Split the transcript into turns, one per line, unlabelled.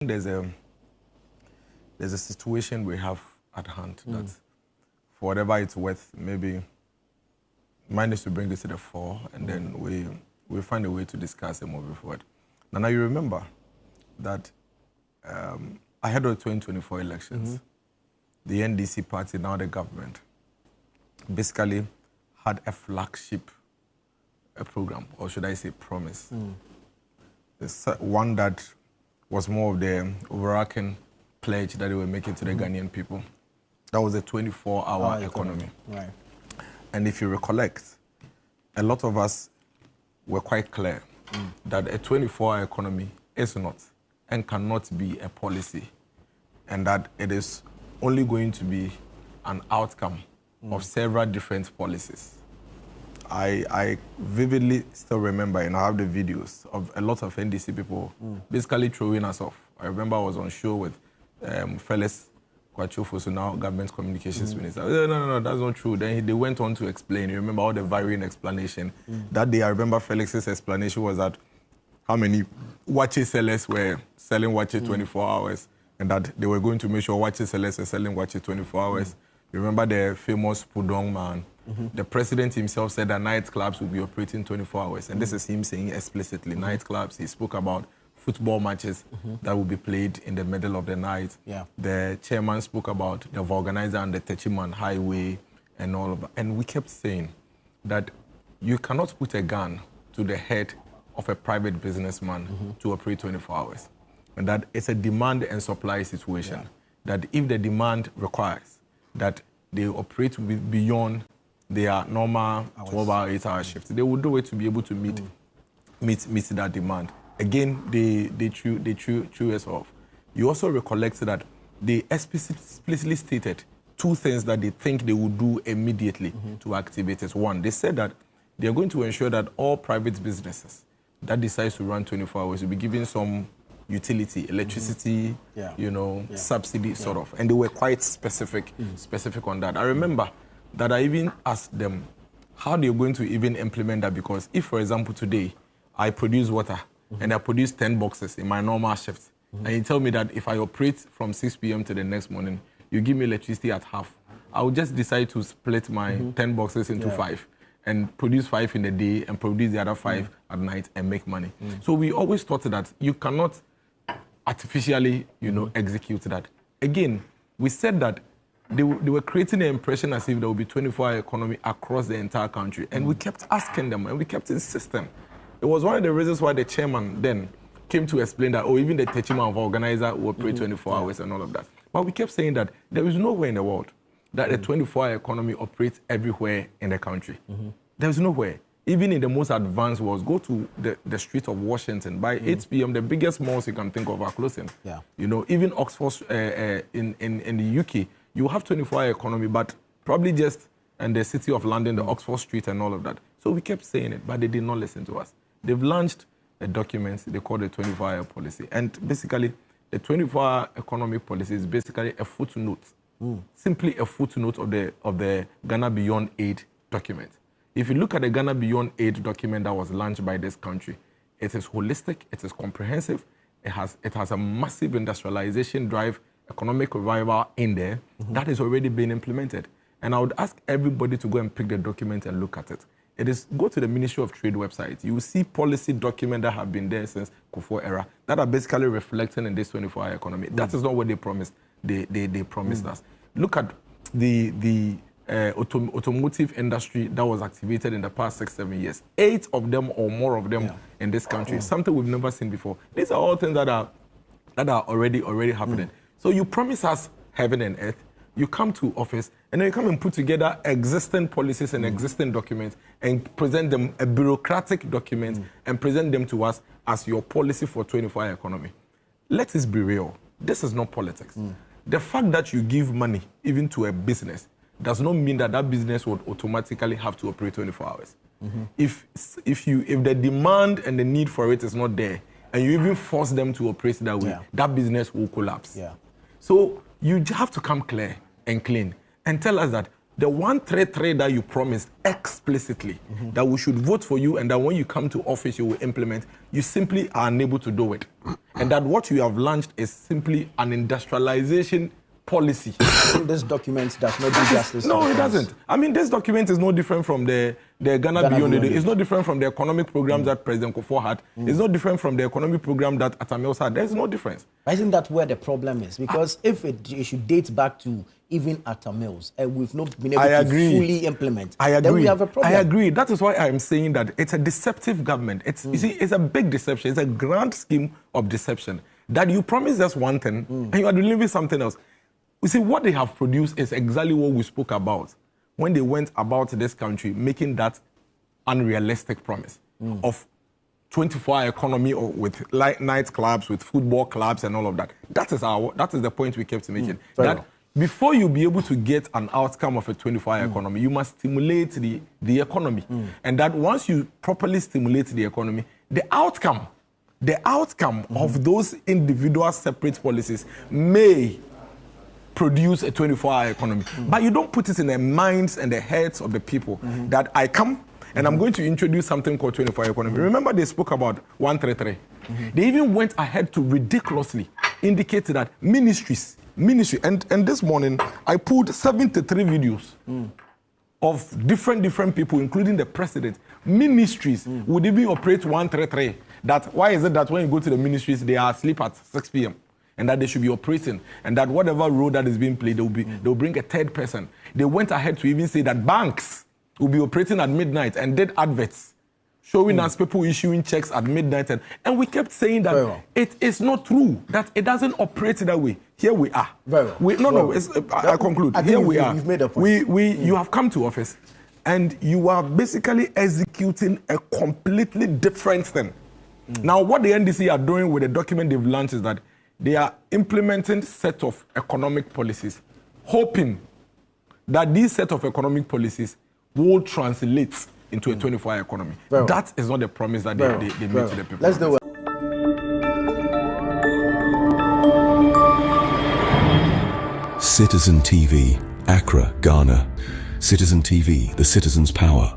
There's a situation we have at hand that, for whatever it's worth, maybe manage to bring it to the fore, and then we find a way to discuss and move forward. Now you remember that ahead of the 2024 elections, the NDC party, now the government, basically had a flagship program, or should I say promise. It's one that was more of the overarching pledge that they were making to the Ghanaian people. That was a 24-hour economy.
Right.
And if you recollect, a lot of us were quite clear that a 24-hour economy is not and cannot be a policy, and that it is only going to be an outcome of several different policies. I vividly still remember, and I have the videos of a lot of NDC people basically throwing us off. I remember I was on show with Felix Kwachofosu, so now Government Communications Minister. No, that's not true. Then they went on to explain. You remember all the varying explanation. That day, I remember Felix's explanation was that how many watches sellers were selling watches 24 hours, and that they were going to make sure watches sellers were selling watches 24 hours. You remember the famous Pudong man? The president himself said that nightclubs will be operating 24 hours. And this is him saying explicitly, nightclubs. He spoke about football matches that will be played in the middle of the night.
Yeah.
The chairman spoke about the organizer and the Techiman Highway and all of that. And we kept saying that you cannot put a gun to the head of a private businessman to operate 24 hours. And that it's a demand and supply situation. That if the demand requires that they operate beyond their normal 12-hour, 8-hour shift, they will do it to be able to meet that demand. Again, they chew us off. You also recollect that they explicitly stated two things that they think they will do immediately to activate it. One, they said that they are going to ensure that all private businesses that decide to run 24 hours will be given some utility, electricity, subsidy sort of. And they were quite specific on that. I remember that I even asked them how they're going to even implement that, because if, for example, today I produce water and I produce 10 boxes in my normal shift, and you tell me that if I operate from 6 p.m. to the next morning, you give me electricity at half, I will just decide to split my 10 boxes into 5 and produce 5 in the day and produce the other 5 at night and make money. So we always thought that you cannot artificially, execute that. Again, we said that they were creating the impression as if there would be 24-hour economy across the entire country. And we kept asking them, and we kept insisting. It was one of the reasons why the chairman then came to explain that, even the Techiman of organizer will operate 24 hours and all of that. But we kept saying that there is nowhere in the world that a 24-hour economy operates everywhere in the country. There is nowhere. Even in the most advanced worlds, go to the street of Washington. By 8 p.m., the biggest malls you can think of are closing. Even Oxford in the UK, you have 24-hour economy, but probably just in the city of London, the Oxford Street and all of that. So we kept saying it, but they did not listen to us. They've launched a document they call the 24-hour policy. And basically, the 24-hour economic policy is basically a footnote, simply a footnote of the Ghana Beyond Aid document. If you look at the Ghana Beyond Aid document that was launched by this country, it is holistic, it is comprehensive, it has a massive industrialization drive, economic revival in there that is already being implemented. And I would ask everybody to go and pick the document and look at it. Go to the Ministry of Trade website. You will see policy documents that have been there since Kufuor era that are basically reflecting in this 24-hour economy. That is not what they promised. They promised us. Look at the automotive industry that was activated in the past 6-7 years. 8 of them or more of them in this country, something we've never seen before. These are all things that are already happening. So you promise us heaven and earth, you come to office, and then you come and put together existing policies and existing documents and present them, a bureaucratic document, and present them to us as your policy for 24-hour economy. Let us be real. This is not politics. The fact that you give money even to a business does not mean that that business would automatically have to operate 24 hours. If the demand and the need for it is not there, and you even force them to operate that way, that business will collapse. So you have to come clear and clean and tell us that the 133 that you promised explicitly, that we should vote for you and that when you come to office you will implement, you simply are unable to do it. and that what you have launched is simply an industrialization policy.
This document does not do justice.
No, it doesn't. I mean, this document is no different from the Ghana Beyond. It's no different from the economic program that President Kufuor had. It's no different from the economic program that Atamils had. There's no difference.
Isn't that where the problem is? Because if it should date back to even Atamils, we've not been able to fully implement.
I agree.
Then we have a problem.
I agree. That is why I'm saying that it's a deceptive government. You see, it's a big deception. It's a grand scheme of deception that you promise us one thing and you are delivering something else. You see, what they have produced is exactly what we spoke about when they went about this country, making that unrealistic promise of 24-hour economy or with night clubs, with football clubs and all of that. That is the point we kept making. That before you be able to get an outcome of a 24-hour economy, you must stimulate the economy. And that once you properly stimulate the economy, the outcome of those individual separate policies may produce a 24-hour economy. But you don't put it in the minds and the heads of the people that I come and I'm going to introduce something called 24-hour economy. Remember they spoke about 133. They even went ahead to ridiculously indicate that ministry, and this morning I pulled 73 videos of different people, including the president. Ministries would even operate 133. Why is it that when you go to the ministries, they are asleep at 6 p.m.? And that they should be operating, and that whatever role that is being played, they'll bring a third person. They went ahead to even say that banks will be operating at midnight and did adverts showing us people issuing checks at midnight. And we kept saying that it is not true, that it doesn't operate that way. Here we are. I conclude. Here we are.
You've made a point.
You have come to office, and you are basically executing a completely different thing. Now, what the NDC are doing with the document they've launched is that they are implementing set of economic policies, hoping that these set of economic policies will translate into a 24-hour economy. That is not the promise that they made to the people.
Let's do it.
Citizen TV, Accra, Ghana. Citizen TV, the citizen's power.